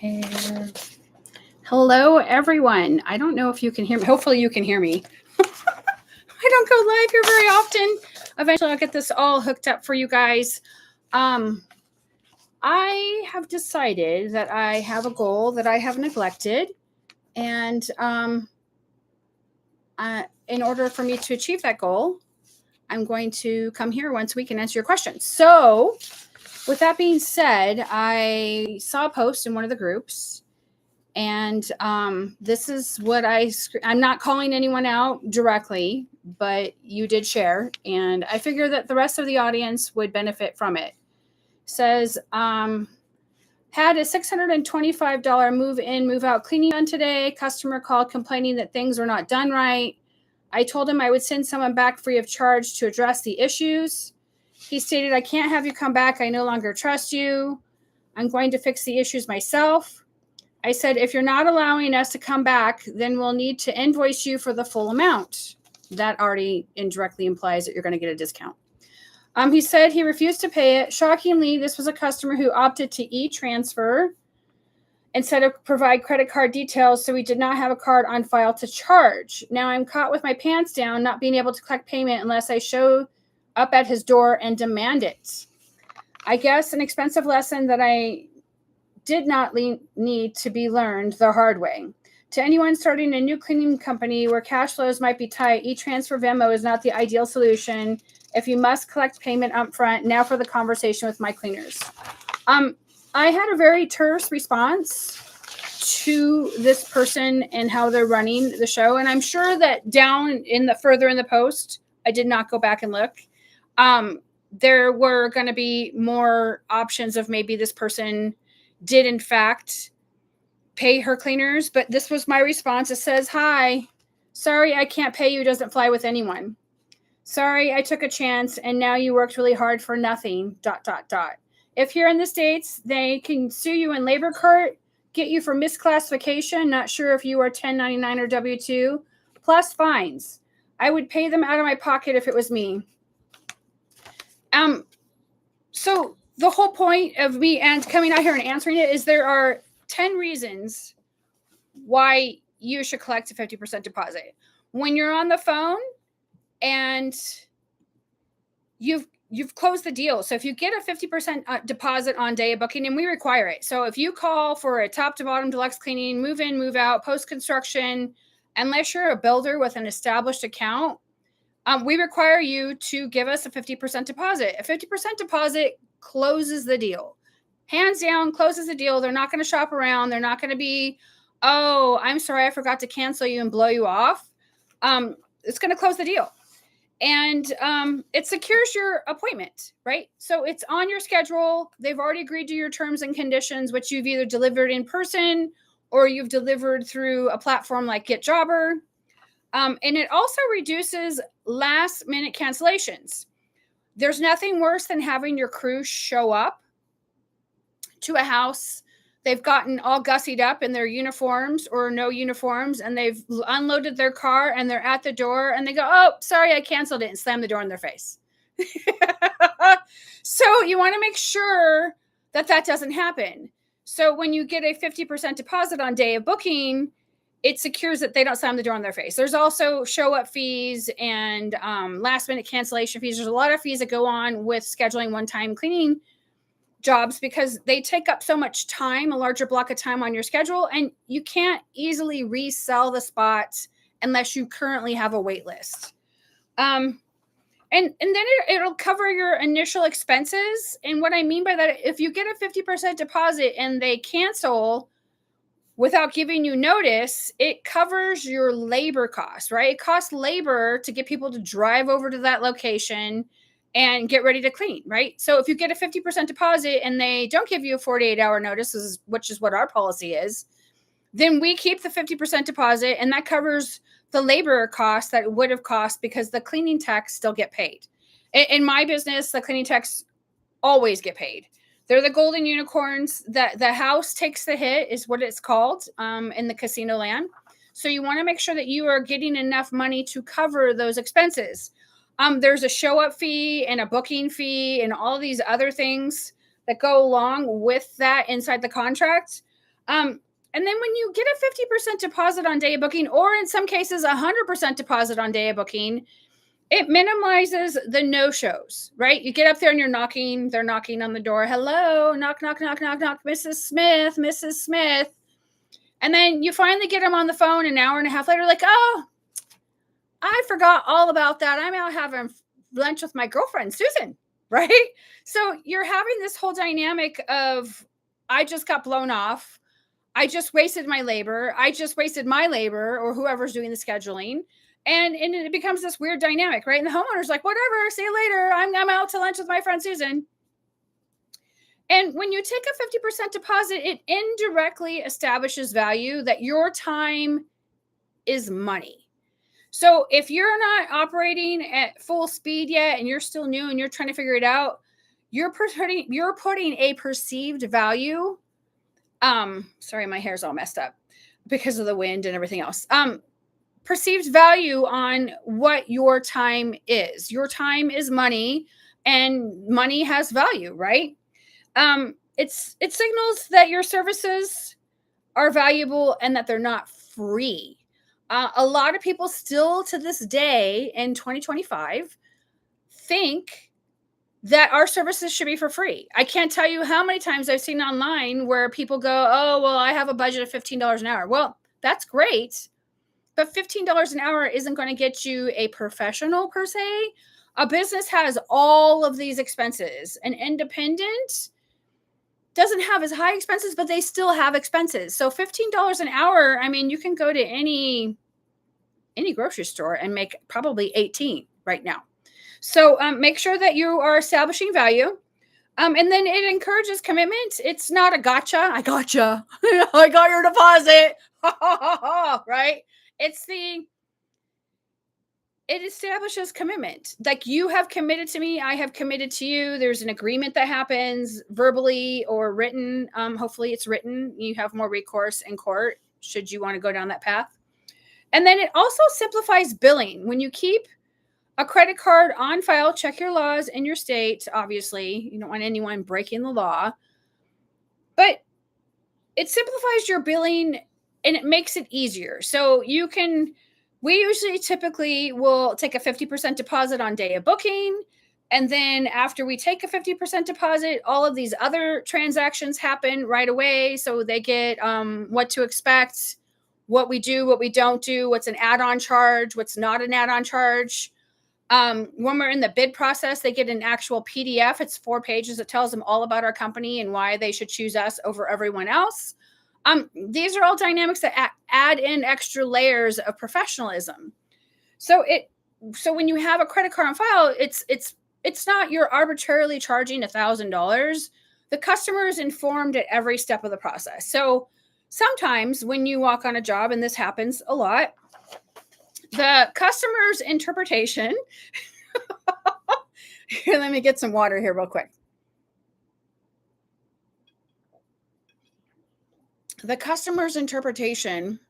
Repair. Hello, everyone. I don't know if you can hear me. Hopefully you can hear me. I don't go live here very often. Eventually I'll get this all hooked up for you guys. I have decided that I have a goal that I have neglected. And in order for me to achieve that goal, I'm going to come here once a week and answer your questions. So with that being said, I saw a post in one of the groups, and this is what I'm not calling anyone out directly, but you did share, and I figure that the rest of the audience would benefit from it. It says, had a $625 move-in, move-out cleaning done today. Customer called complaining that things were not done right. I told him I would send someone back free of charge to address the issues. He stated, I can't have you come back. I no longer trust you. I'm going to fix the issues myself. I said, if you're not allowing us to come back, then we'll need to invoice you for the full amount. That already indirectly implies that you're going to get a discount. He said he refused to pay it. Shockingly, this was a customer who opted to e-transfer instead of provide credit card details, so he did not have a card on file to charge. Now I'm caught with my pants down, not being able to collect payment unless I show up at his door and demand it. I guess an expensive lesson that I did not need to be learned the hard way. To anyone starting a new cleaning company where cash flows might be tight, e-transfer Venmo is not the ideal solution if you must collect payment upfront. Now for the conversation with my cleaners. I had a very terse response to this person and how they're running the show. And I'm sure that down in the further in the post, I did not go back and look. There were going to be more options of maybe this person did in fact pay her cleaners, but this was my response. It says, hi, sorry, I can't pay you. Doesn't fly with anyone. Sorry, I took a chance and now you worked really hard for nothing, ... If you're in the States, they can sue you in labor court, get you for misclassification. Not sure if you are 1099 or W-2, plus fines. I would pay them out of my pocket if it was me. So the whole point of me and coming out here and answering it is there are 10 reasons why you should collect a 50% deposit. When you're on the phone and you've closed the deal. So if you get a 50% deposit on day of booking, and we require it. So if you call for a top to bottom deluxe cleaning, move in, move out, post-construction, unless you're a builder with an established account, we require you to give us a 50% deposit. A 50% deposit closes the deal. Hands down, closes the deal. They're not going to shop around. They're not going to be, oh, I'm sorry, I forgot to cancel you and blow you off. It's going to close the deal. And it secures your appointment, right? So it's on your schedule. They've already agreed to your terms and conditions, which you've either delivered in person or you've delivered through a platform like GetJobber. And it also reduces last-minute cancellations. There's nothing worse than having your crew show up to a house. They've gotten all gussied up in their uniforms or no uniforms, and they've unloaded their car and they're at the door and they go, oh, sorry, I canceled it, and slam the door in their face. So you want to make sure that that doesn't happen. So when you get a 50% deposit on day of booking, it secures that they don't slam the door in their face. There's also show-up fees and last-minute cancellation fees. There's a lot of fees that go on with scheduling one-time cleaning jobs because they take up so much time, a larger block of time on your schedule, and you can't easily resell the spot unless you currently have a wait list. And then it'll cover your initial expenses. And what I mean by that, if you get a 50% deposit and they cancel without giving you notice, it covers your labor costs, right? It costs labor to get people to drive over to that location and get ready to clean, right? So if you get a 50% deposit and they don't give you a 48-hour notice, which is what our policy is, then we keep the 50% deposit, and that covers the labor costs that it would have cost because the cleaning techs still get paid. In my business, the cleaning techs always get paid. They're the golden unicorns. That the house takes the hit is what it's called in the casino land. So you want to make sure that you are getting enough money to cover those expenses. There's a show-up fee and a booking fee and all these other things that go along with that inside the contract. And then when you get a 50% deposit on day of booking, or in some cases, 100% deposit on day of booking, it minimizes the no-shows, right? You get up there and you're knocking, they're knocking on the door. Hello, knock, knock, knock, knock, knock, Mrs. Smith, Mrs. Smith. And then you finally get them on the phone an hour and a half later, like, oh, I forgot all about that. I'm out having lunch with my girlfriend, Susan, right? So you're having this whole dynamic of, I just got blown off. I just wasted my labor. I just wasted my labor, or whoever's doing the scheduling. And it becomes this weird dynamic, right? And the homeowner's like, whatever, see you later. I'm out to lunch with my friend Susan. And when you take a 50% deposit, it indirectly establishes value that your time is money. So if you're not operating at full speed yet and you're still new and you're trying to figure it out, you're putting a perceived value. Sorry, my hair's all messed up because of the wind and everything else. Perceived value on what your time is. Your time is money, and money has value, right? It signals that your services are valuable and that they're not free. A lot of people still to this day in 2025 think that our services should be for free. I can't tell you how many times I've seen online where people go, oh, well, I have a budget of $15 an hour. Well, that's great. But $15 an hour isn't going to get you a professional per se. A business has all of these expenses. An independent doesn't have as high expenses, but they still have expenses. So $15 an hour, I mean, you can go to any grocery store and make probably 18 right now. So make sure that you are establishing value. And then it encourages commitment. It's not a gotcha. I gotcha. I got your deposit. Right? It establishes commitment. Like, you have committed to me. I have committed to you. There's an agreement that happens verbally or written. Hopefully it's written. You have more recourse in court should you want to go down that path. And then it also simplifies billing. When you keep a credit card on file, check your laws in your state. Obviously, you don't want anyone breaking the law. But it simplifies your billing and it makes it easier. So we usually typically will take a 50% deposit on day of booking. And then after we take a 50% deposit, all of these other transactions happen right away. So they get what to expect, what we do, what we don't do, what's an add-on charge, what's not an add-on charge. When we're in the bid process, they get an actual PDF. It's 4 pages. It tells them all about our company and why they should choose us over everyone else. These are all dynamics that add in extra layers of professionalism. So when you have a credit card on file, it's not you're arbitrarily charging $1,000. The customer is informed at every step of the process. So sometimes when you walk on a job, and this happens a lot, the customer's interpretation. Here, let me get some water here real quick. The customer's interpretation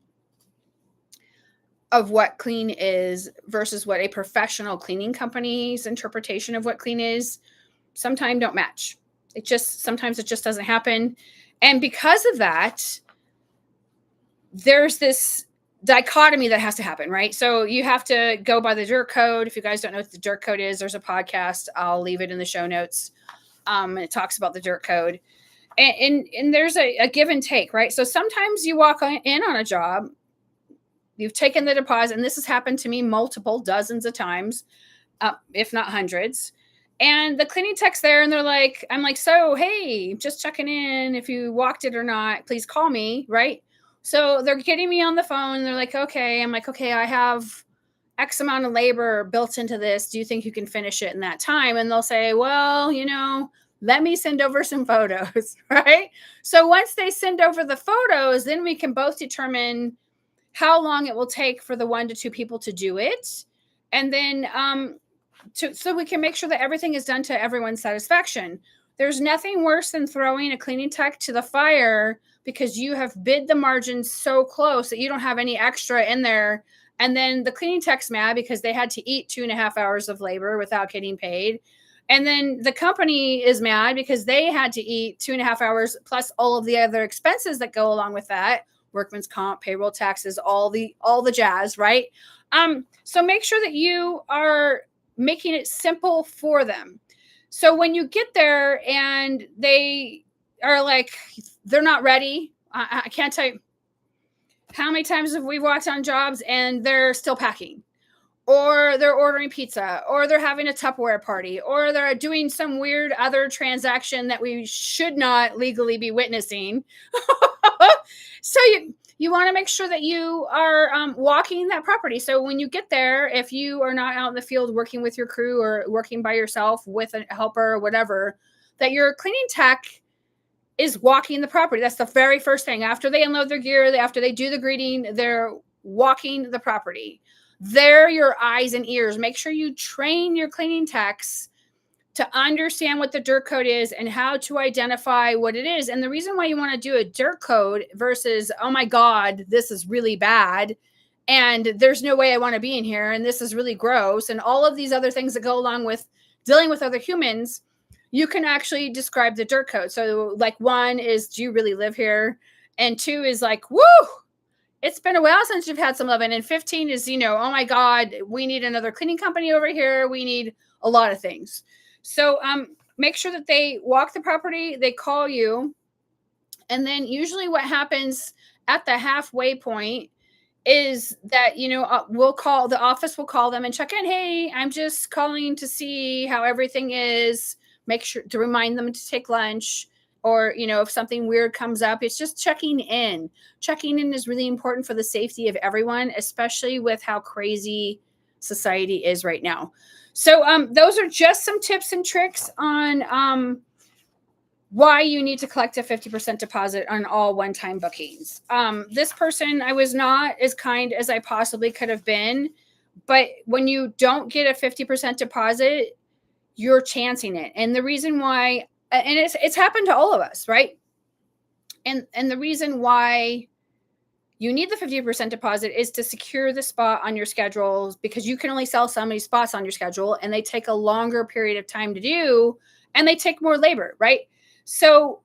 of what clean is versus what a professional cleaning company's interpretation of what clean is sometimes don't match. Sometimes it just doesn't happen. And because of that, there's this dichotomy that has to happen, right? So you have to go by the dirt code. If you guys don't know what the dirt code is, there's a podcast. I'll leave it in the show notes. It talks about the dirt code. And there's a give and take, right? So sometimes you walk in on a job, you've taken the deposit, and this has happened to me multiple dozens of times, if not hundreds. And the cleaning tech's there, and I'm like, so, hey, just checking in. If you walked it or not, please call me, right? So they're getting me on the phone. They're like, okay. I'm like, okay, I have X amount of labor built into this. Do you think you can finish it in that time? And they'll say, well, let me send over some photos, right? So once they send over the photos, then we can both determine how long it will take for the 1 to 2 people to do it. And then so we can make sure that everything is done to everyone's satisfaction. There's nothing worse than throwing a cleaning tech to the fire because you have bid the margins so close that you don't have any extra in there. And then the cleaning tech's mad because they had to eat 2.5 hours of labor without getting paid. And then the company is mad because they had to eat 2.5 hours plus all of the other expenses that go along with that, workman's comp, payroll taxes, all the jazz, right? So make sure that you are making it simple for them. So when you get there and they are like, they're not ready. I can't tell you how many times have we walked on jobs and they're still packing, or they're ordering pizza, or they're having a Tupperware party, or they're doing some weird other transaction that we should not legally be witnessing. So you want to make sure that you are walking that property. So when you get there, if you are not out in the field working with your crew or working by yourself with a helper or whatever, that your cleaning tech is walking the property. That's the very first thing. After they unload their gear, after they do the greeting, they're walking the property. They're your eyes and ears. Make sure you train your cleaning techs to understand what the dirt code is and how to identify what it is. And the reason why you want to do a dirt code versus, oh my God, this is really bad, and there's no way I want to be in here, and this is really gross, and all of these other things that go along with dealing with other humans, you can actually describe the dirt code. So like 1 is, do you really live here? And 2 is like, woo, it's been a while since you've had some loving. And 15 is, oh my God, we need another cleaning company over here. We need a lot of things. So make sure that they walk the property, they call you. And then usually what happens at the halfway point is that, the office will call them and check in. Hey, I'm just calling to see how everything is. Make sure to remind them to take lunch. Or, if something weird comes up, it's just checking in. Checking in is really important for the safety of everyone, especially with how crazy society is right now. So those are just some tips and tricks on why you need to collect a 50% deposit on all one-time bookings. This person, I was not as kind as I possibly could have been, but when you don't get a 50% deposit, you're chancing it. And the reason why, and it's happened to all of us, right? And the reason why you need the 50% deposit is to secure the spot on your schedules, because you can only sell so many spots on your schedule, and they take a longer period of time to do, and they take more labor, right? So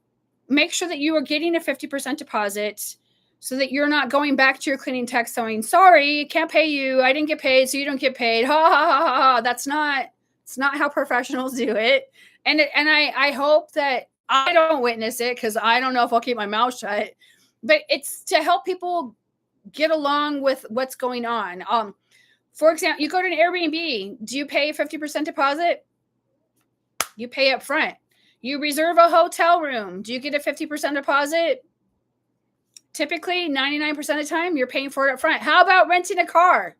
make sure that you are getting a 50% deposit so that you're not going back to your cleaning tech saying, sorry, can't pay you. I didn't get paid, so you don't get paid. Ha ha ha ha ha. It's not how professionals do it. And I hope that I don't witness it, because I don't know if I'll keep my mouth shut. But it's to help people get along with what's going on. For example, you go to an Airbnb. Do you pay a 50% deposit? You pay up front. You reserve a hotel room. Do you get a 50% deposit? Typically, 99% of the time, you're paying for it up front. How about renting a car?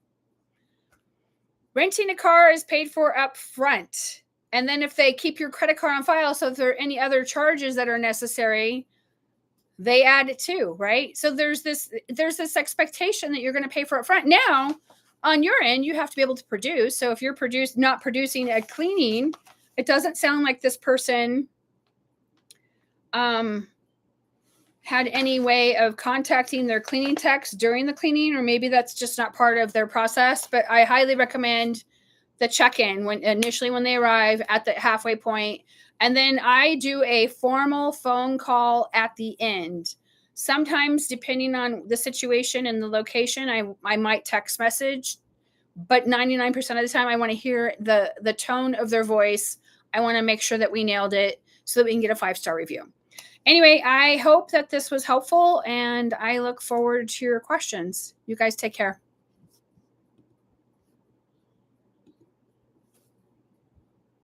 Renting a car is paid for up front. And then if they keep your credit card on file, so if there are any other charges that are necessary, they add it too, right? So there's this expectation that you're going to pay for up front. Now, on your end, you have to be able to produce. So if you're not producing a cleaning, it doesn't sound like this person had any way of contacting their cleaning techs during the cleaning, or maybe that's just not part of their process. But I highly recommend the check-in when they arrive at the halfway point. And then I do a formal phone call at the end. Sometimes, depending on the situation and the location, I might text message, but 99% of the time I want to hear the tone of their voice. I want to make sure that we nailed it so that we can get a 5-star review. Anyway, I hope that this was helpful, and I look forward to your questions. You guys take care.